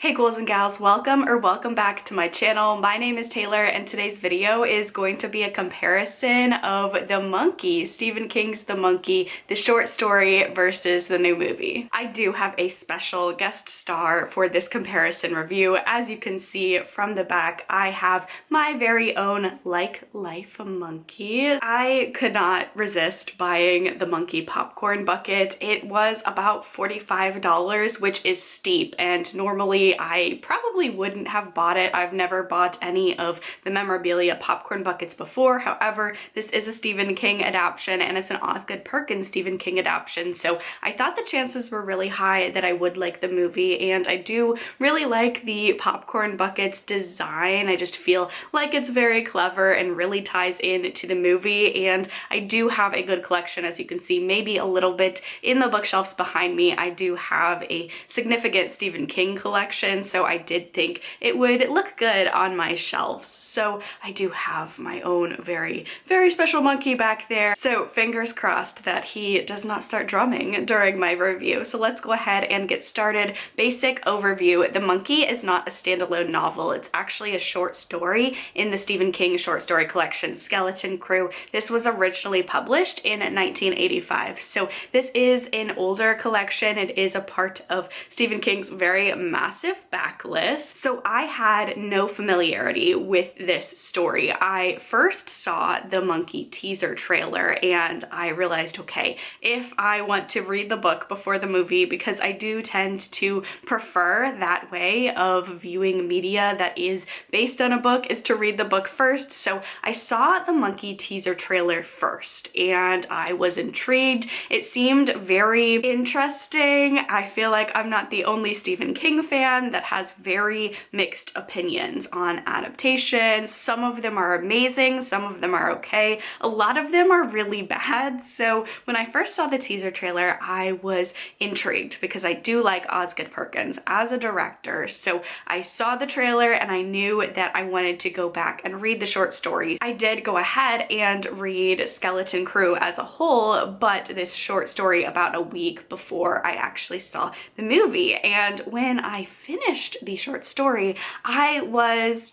Hey ghouls and gals, welcome back to my channel. My name is Taylor and today's video is going to be a comparison of The Monkey, Stephen King's The Monkey, the short story versus the new movie. I do have a special guest star for this comparison review. As you can see from the back, I have my very own Like Life Monkey. I could not resist buying the Monkey popcorn bucket. It was about $45, which is steep, and normally I probably wouldn't have bought it. I've never bought any of the memorabilia popcorn buckets before. However, this is a Stephen King adaptation and it's an Osgood Perkins Stephen King adaptation, so I thought the chances were really high that I would like the movie, and I do really like the popcorn buckets design. I just feel like it's very clever and really ties in to the movie, and I do have a good collection, as you can see, maybe a little bit in the bookshelves behind me. I do have a significant Stephen King collection, so I did think it would look good on my shelves. So I do have my own very special monkey back there. So fingers crossed that he does not start drumming during my review. So let's go ahead and get started. Basic overview. The Monkey is not a standalone novel. It's actually a short story in the Stephen King short story collection, Skeleton Crew. This was originally published in 1985. So this is an older collection. It is a part of Stephen King's very massive backlist. So I had no familiarity with this story. I first saw the Monkey teaser trailer and I realized, okay, if I want to read the book before the movie, because I do tend to prefer that way of viewing media that is based on a book, is to read the book first. So I saw the Monkey teaser trailer first and I was intrigued. It seemed very interesting. I feel like I'm not the only Stephen King fan that has very mixed opinions on adaptations. Some of them are amazing, some of them are okay, a lot of them are really bad. So when I first saw the teaser trailer, I was intrigued because I do like Osgood Perkins as a director. So I saw the trailer and I knew that I wanted to go back and read the short story. I did go ahead and read Skeleton Crew as a whole, but this short story about a week before I actually saw the movie. And when I finished the short story, I was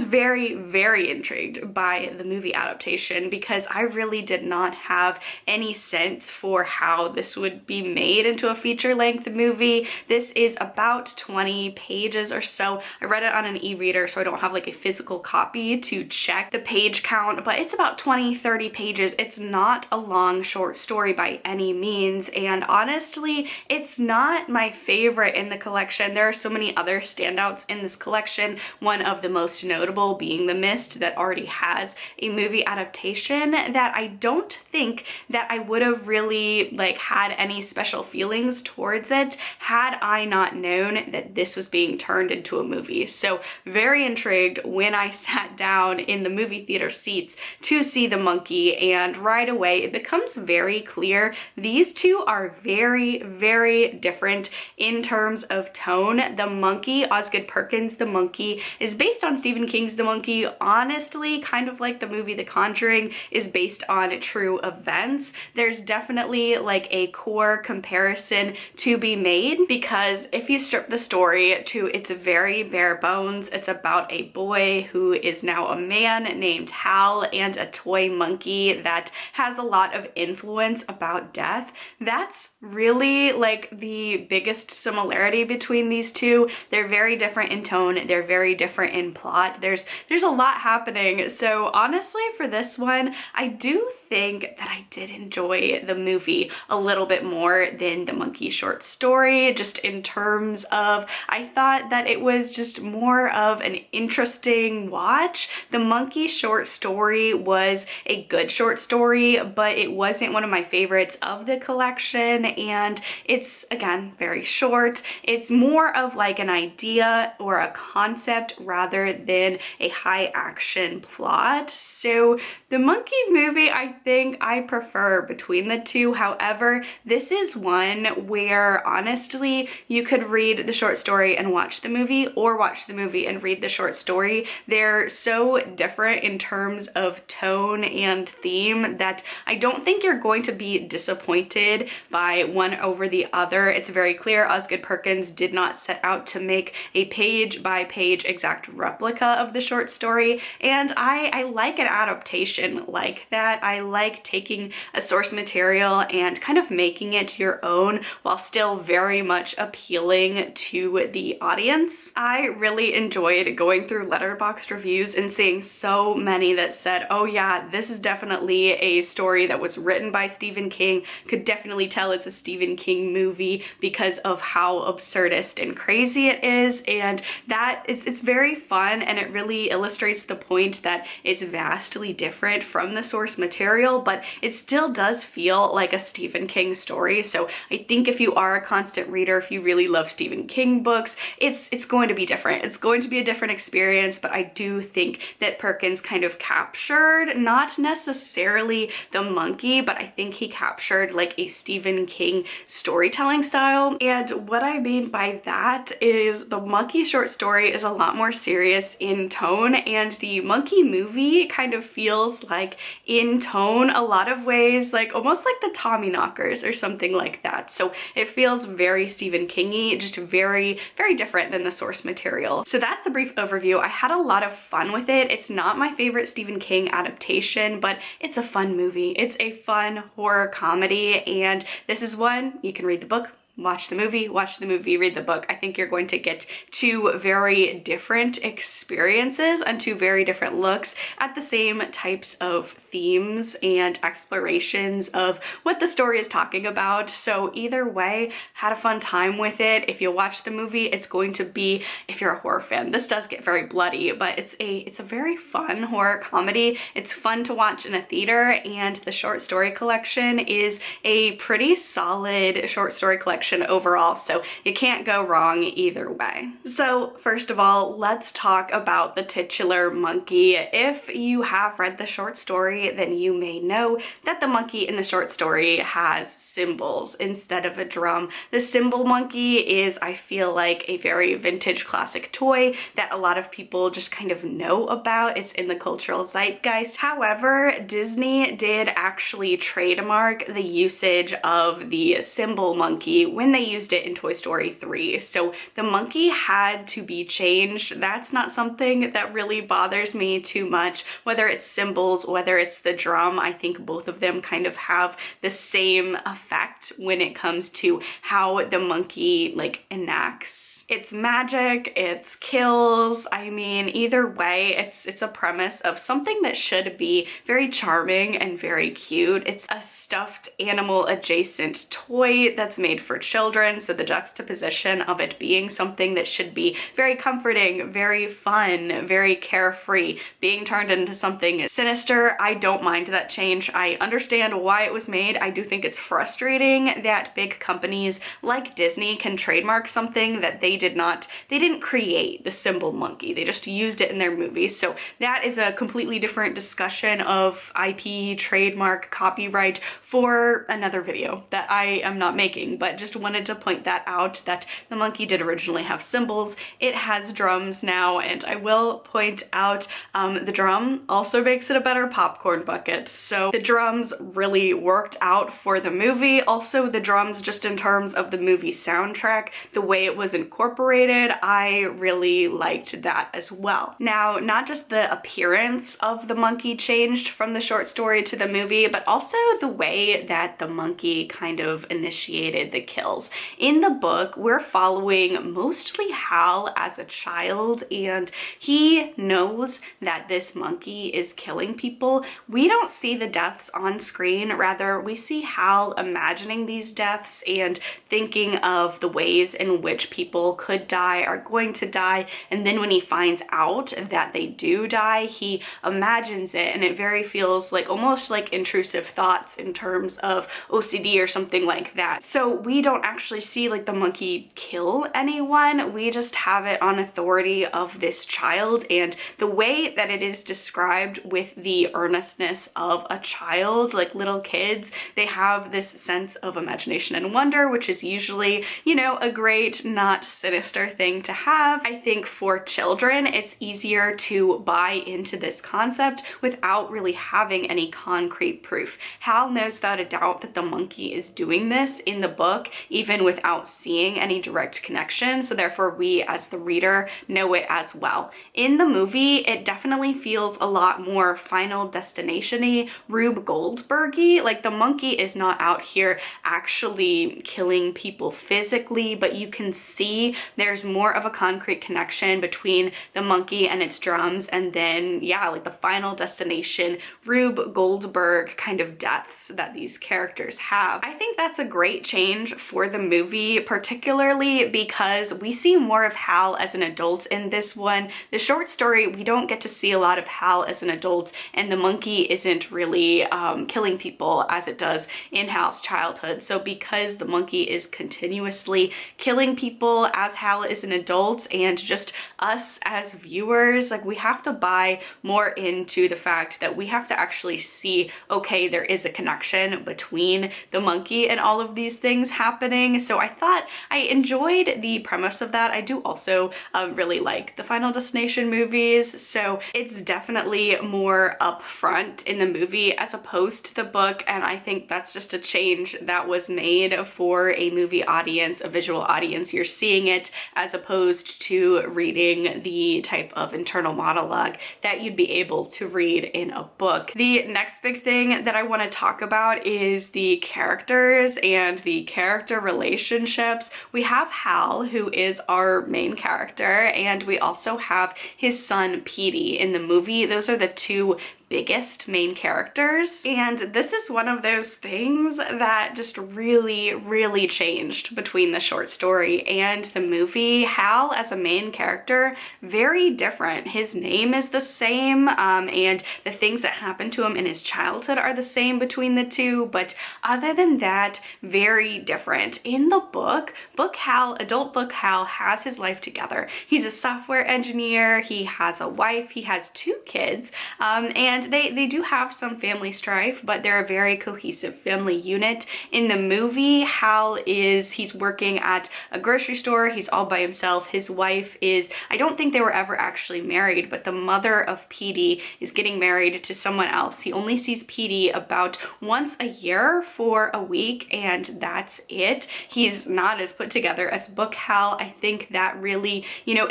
very intrigued by the movie adaptation, because I really did not have any sense for how this would be made into a feature-length movie. This is about 20 pages or so. I read it on an e-reader, so I don't have like a physical copy to check the page count, but it's about 20-30 pages. It's not a long short story by any means, and honestly, it's not my favorite in the collection. There are so many other standouts in this collection, one of the most notable being The Mist, that already has a movie adaptation, that I don't think that I would have really had any special feelings towards it had I not known that this was being turned into a movie. So very intrigued when I sat down in the movie theater seats to see The Monkey, and right away it becomes very clear these two are very different in terms of tone. The Monkey, Osgood Perkins' The Monkey, is based on Stephen King's The Monkey, honestly, kind of like the movie The Conjuring is based on true events. There's definitely a core comparison to be made, because if you strip the story to its very bare bones, it's about a boy who is now a man named Hal and a toy monkey that has a lot of influence about death. That's really the biggest similarity between these two. They're very different in tone, they're very different in plot. There's a lot happening. So honestly, for this one, I do think that I did enjoy the movie a little bit more than the Monkey short story, just in terms of, I thought that it was just more of an interesting watch. The Monkey short story was a good short story, but it wasn't one of my favorites of the collection, and it's, again, very short. It's more of an idea or a concept rather than a high action plot. So the Monkey movie, I think I prefer between the two. However, this is one where honestly you could read the short story and watch the movie, or watch the movie and read the short story. They're so different in terms of tone and theme that I don't think you're going to be disappointed by one over the other. It's very clear Osgood Perkins did not set out to make a page by page exact replica of the short story, and I like an adaptation like that. I like taking a source material and kind of making it your own while still very much appealing to the audience. I really enjoyed going through Letterboxd reviews and seeing so many that said, oh yeah, this is definitely a story that was written by Stephen King. Could definitely tell it's a Stephen King movie because of how absurdist and crazy it is, and that it's very fun, and it really illustrates the point that it's vastly different from the source material, but it still does feel like a Stephen King story. So I think if you are a constant reader, if you really love Stephen King books, it's going to be different. It's going to be a different experience, but I do think that Perkins kind of captured, not necessarily the monkey, but I think he captured like a Stephen King storytelling style. And what I mean by that is the monkey short story is a lot more serious in tone, and the monkey movie kind of feels like in tone a lot of ways like almost like the Tommyknockers or something like that. So it feels very Stephen King-y, just very different than the source material. So that's the brief overview. I had a lot of fun with it. It's not my favorite Stephen King adaptation, but it's a fun movie. It's a fun horror comedy, and this is one you can read the book, watch the movie, read the book. I think you're going to get two very different experiences and two very different looks at the same types of themes and explorations of what the story is talking about. So either way, had a fun time with it. If you watch the movie, it's going to be, if you're a horror fan, this does get very bloody, but it's a very fun horror comedy. It's fun to watch in a theater, and the short story collection is a pretty solid short story collection overall, so you can't go wrong either way. So first of all, let's talk about the titular monkey. If you have read the short story, then you may know that the monkey in the short story has cymbals instead of a drum. The cymbal monkey is, I feel like, a very vintage classic toy that a lot of people just kind of know about. It's in the cultural zeitgeist. However, Disney did actually trademark the usage of the cymbal monkey when they used it in Toy Story 3. So the monkey had to be changed. That's not something that really bothers me too much. Whether it's cymbals, whether it's the drum, I think both of them kind of have the same effect when it comes to how the monkey like enacts its magic, its kills. I mean, either way, it's a premise of something that should be very charming and very cute. It's a stuffed animal adjacent toy that's made for children, so the juxtaposition of it being something that should be very comforting, very fun, very carefree, being turned into something sinister, I don't mind that change. I understand why it was made. I do think it's frustrating that big companies like Disney can trademark something that they didn't create, the cymbal monkey. They just used it in their movies. So that is a completely different discussion of IP, trademark, copyright for another video that I am not making, but just wanted to point that out, that the monkey did originally have cymbals. It has drums now, and I will point out the drum also makes it a better popcorn bucket. So the drums really worked out for the movie. Also the drums, just in terms of the movie soundtrack, the way it was incorporated, I really liked that as well. Now, not just the appearance of the monkey changed from the short story to the movie, but also the way that the monkey kind of initiated the kills. In the book, we're following mostly Hal as a child, and he knows that this monkey is killing people. We don't see the deaths on screen, rather we see Hal imagining these deaths and thinking of the ways in which people could die, are going to die, and then when he finds out that they do die, he imagines it, and it very feels like almost like intrusive thoughts in terms of OCD or something like that. So we don't actually see like the monkey kill anyone. We just have it on authority of this child, and the way that it is described with the earnestness of a child, like little kids, they have this sense of imagination and wonder, which is usually, you know, a great, not sinister thing to have. I think for children, it's easier to buy into this concept without really having any concrete proof. Hal knows without a doubt that the monkey is doing this in the book, even without seeing any direct connection, so therefore we as the reader know it as well. In the movie, it definitely feels a lot more Final Destination-y, Rube Goldberg-y. Like, the monkey is not out here actually killing people physically, but you can see there's more of a concrete connection between the monkey and its drums, and then, yeah, like the Final Destination, Rube Goldberg kind of deaths that these characters have. I think that's a great change for the movie, particularly because we see more of Hal as an adult in this one. The short story, we don't get to see a lot of Hal as an adult, and the monkey isn't really killing people as it does in Hal's childhood. So because the monkey is continuously killing people as Hal is an adult, and just us as viewers, like, we have to buy more into the fact that we have to actually see, okay, there is a connection between the monkey and all of these things happening. So I thought I enjoyed the premise of that. I do also really like the Final Destination movies, so it's definitely more upfront in the movie as opposed to the book, and I think that's just a change that was made for a movie audience, a visual audience. You're seeing it as opposed to reading the type of internal monologue that you'd be able to read in a book. The next big thing that I want to talk about is the characters and the character relationships. We have Hal, who is our main character, and we also have his son Petey in the movie. Those are the two biggest main characters, and this is one of those things that just really changed between the short story and the movie. Hal as a main character, very different. His name is the same, and the things that happened to him in his childhood are the same between the two, but other than that, very different. In the book Hal, adult book Hal, has his life together. He's a software engineer, he has a wife, he has 2 kids, and they do have some family strife, but they're a very cohesive family unit. In the movie, Hal he's working at a grocery store, he's all by himself. His wife is, I don't think they were ever actually married, but the mother of Petey is getting married to someone else. He only sees Petey about once a year for a week, and that's it. He's not as put together as book Hal. I think that really, you know,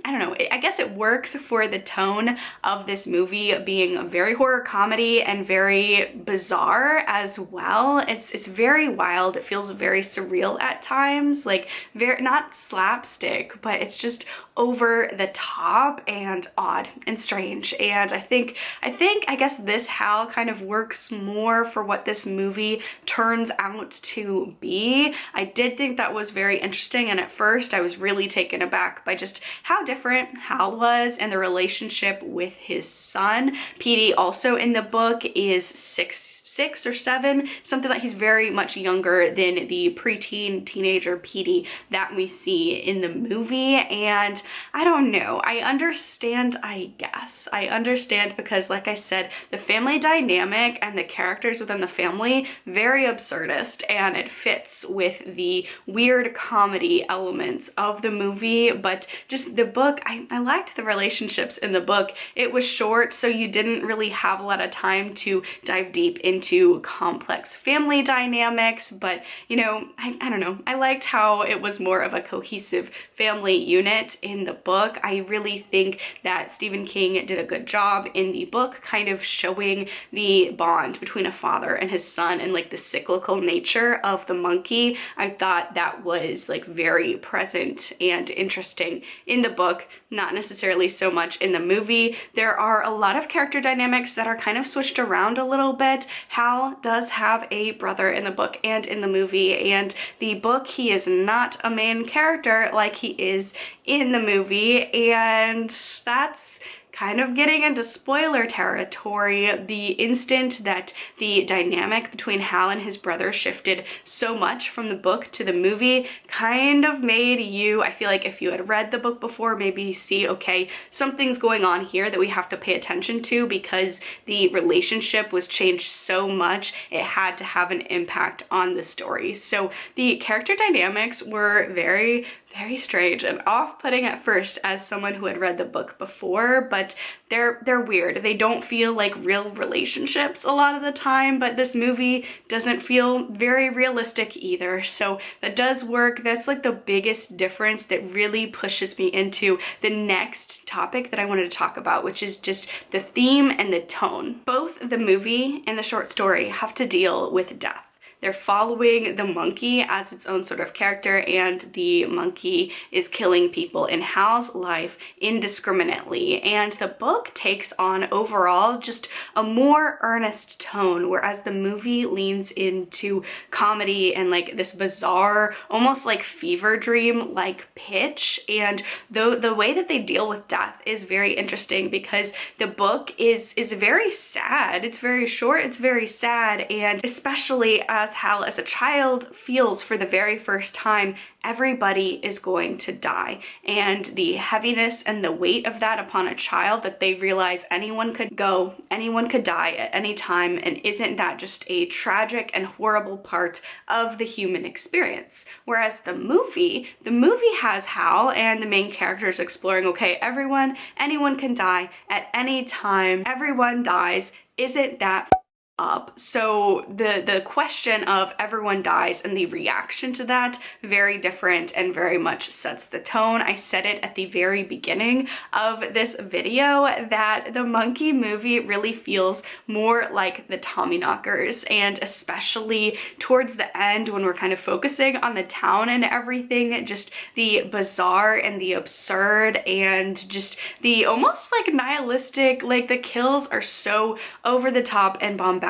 I don't know, I guess it works for the tone of this movie being a very horror comedy and very bizarre as well. It's very wild. It feels very surreal at times, like very, not slapstick, but it's just over the top and odd and strange. And I guess this Hal kind of works more for what this movie turns out to be. I did think that was very interesting, and at first I was really taken aback by just how different Hal was and the relationship with his son. Petey also in the book is 6 or 7, something like, he's very much younger than the preteen teenager Petey that we see in the movie. And I don't know, I understand, I guess. I understand because, like I said, the family dynamic and the characters within the family, very absurdist, and it fits with the weird comedy elements of the movie. But just the book, I liked the relationships in the book. It was short, so you didn't really have a lot of time to dive deep into complex family dynamics, but you know, I don't know, I liked how it was more of a cohesive family unit in the book. I really think that Stephen King did a good job in the book kind of showing the bond between a father and his son and like the cyclical nature of the monkey. I thought that was like very present and interesting in the book, not necessarily so much in the movie. There are a lot of character dynamics that are kind of switched around a little bit. Hal does have a brother in the book and in the movie, and the book he is not a main character like he is in the movie, and that's kind of getting into spoiler territory, the instant that the dynamic between Hal and his brother shifted so much from the book to the movie kind of made you, I feel like if you had read the book before, maybe see, okay, something's going on here that we have to pay attention to because the relationship was changed so much, it had to have an impact on the story. So the character dynamics were very strange and off-putting at first as someone who had read the book before, but they're weird. They don't feel like real relationships a lot of the time, but this movie doesn't feel very realistic either. So that does work. That's like the biggest difference that really pushes me into the next topic that I wanted to talk about, which is just the theme and the tone. Both the movie and the short story have to deal with death. They're following the monkey as its own sort of character, and the monkey is killing people in Hal's life indiscriminately. And the book takes on overall just a more earnest tone, whereas the movie leans into comedy and like this bizarre, almost like fever dream like pitch. And the way that they deal with death is very interesting because the book is very sad. It's very short, it's very sad, and especially as Hal as a child feels for the very first time everybody is going to die, and the heaviness and the weight of that upon a child, that they realize anyone could go, anyone could die at any time, and isn't that just a tragic and horrible part of the human experience? Whereas the movie has Hal and the main characters exploring, okay, anyone can die at any time, everyone dies, isn't that up? So the question of everyone dies and the reaction to that, very different and very much sets the tone. I said it at the very beginning of this video that the Monkey movie really feels more like the Tommyknockers, and especially towards the end when we're kind of focusing on the town and everything, just the bizarre and the absurd and just the almost like nihilistic, like the kills are so over the top and bombastic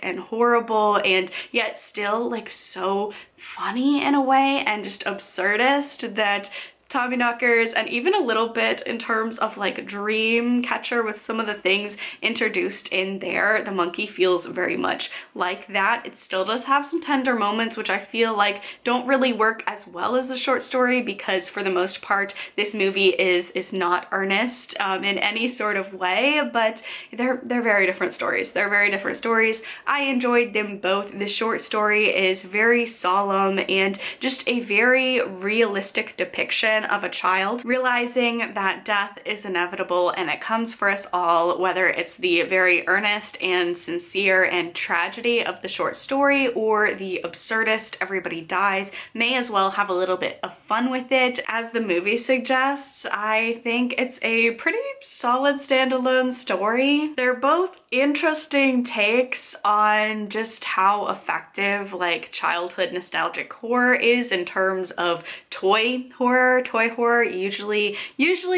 and horrible, and yet still like so funny in a way and just absurdist, that Tommyknockers, and even a little bit in terms of like Dreamcatcher with some of the things introduced in there, the Monkey feels very much like that. It still does have some tender moments, which I feel like don't really work as well as a short story, because for the most part this movie is not earnest in any sort of way, but they're very different stories. They're very different stories. I enjoyed them both. The short story is very solemn and just a very realistic depiction of a child realizing that death is inevitable and it comes for us all, whether it's the very earnest and sincere and tragedy of the short story or the absurdist everybody dies. May as well have a little bit of fun with it. As the movie suggests, I think it's a pretty solid standalone story. They're both interesting takes on just how effective like childhood nostalgic horror is in terms of toy horror. Toy horror usually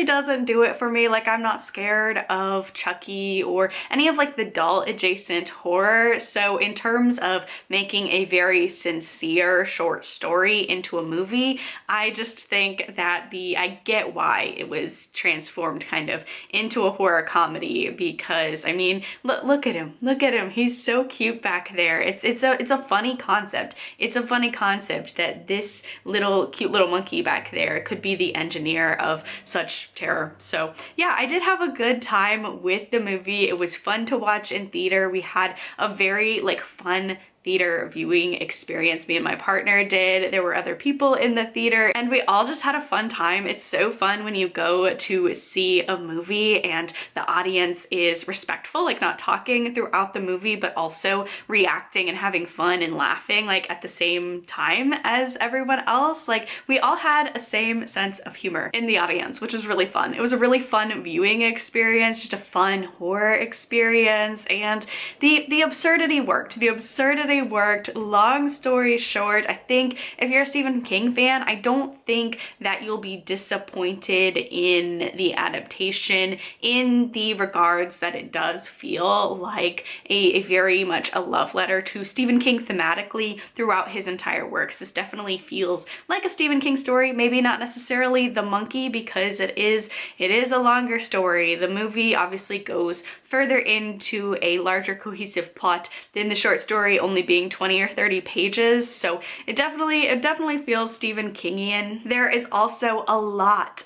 doesn't do it for me. Like, I'm not scared of Chucky or any of like the doll adjacent horror. So in terms of making a very sincere short story into a movie, I just think that I get why it was transformed kind of into a horror comedy, because I mean, look at him, he's so cute back there. It's a funny concept. It's a funny concept that this cute little monkey back there could be the engineer of such terror. So yeah, I did have a good time with the movie. It was fun to watch in theater. We had a very like fun theater viewing experience. Me and my partner did. There were other people in the theater and we all just had a fun time. It's so fun when you go to see a movie and the audience is respectful, like not talking throughout the movie, but also reacting and having fun and laughing like at the same time as everyone else. Like, we all had a same sense of humor in the audience, which was really fun. It was a really fun viewing experience, just a fun horror experience, and the absurdity worked. The absurdity definitely worked. Long story short, I think if you're a Stephen King fan, I don't think that you'll be disappointed in the adaptation, in the regards that it does feel like a very much a love letter to Stephen King thematically throughout his entire works. This definitely feels like a Stephen King story, maybe not necessarily The Monkey, because it is a longer story. The movie obviously goes further into a larger cohesive plot than the short story only being 20 or 30 pages, so it definitely feels Stephen Kingian. There is also a lot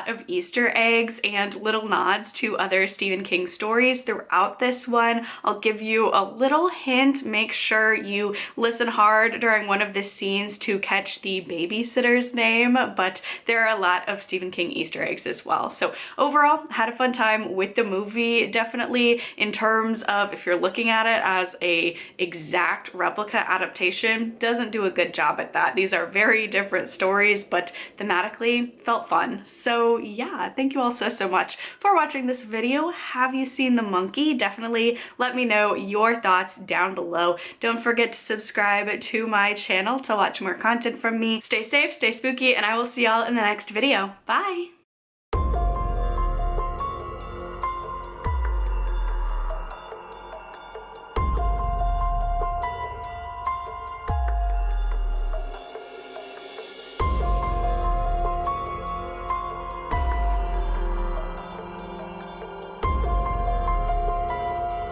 of Easter eggs and little nods to other Stephen King stories throughout this one. I'll give you a little hint. Make sure you listen hard during one of the scenes to catch the babysitter's name, but there are a lot of Stephen King Easter eggs as well. So overall, had a fun time with the movie. Definitely in terms of if you're looking at it as a exact replica adaptation, doesn't do a good job at that. These are very different stories, but thematically felt fun. So yeah, thank you all so much for watching this video. Have you seen The Monkey? Definitely let me know your thoughts down below. Don't forget to subscribe to my channel to watch more content from me. Stay safe, stay spooky, and I will see y'all in the next video. Bye!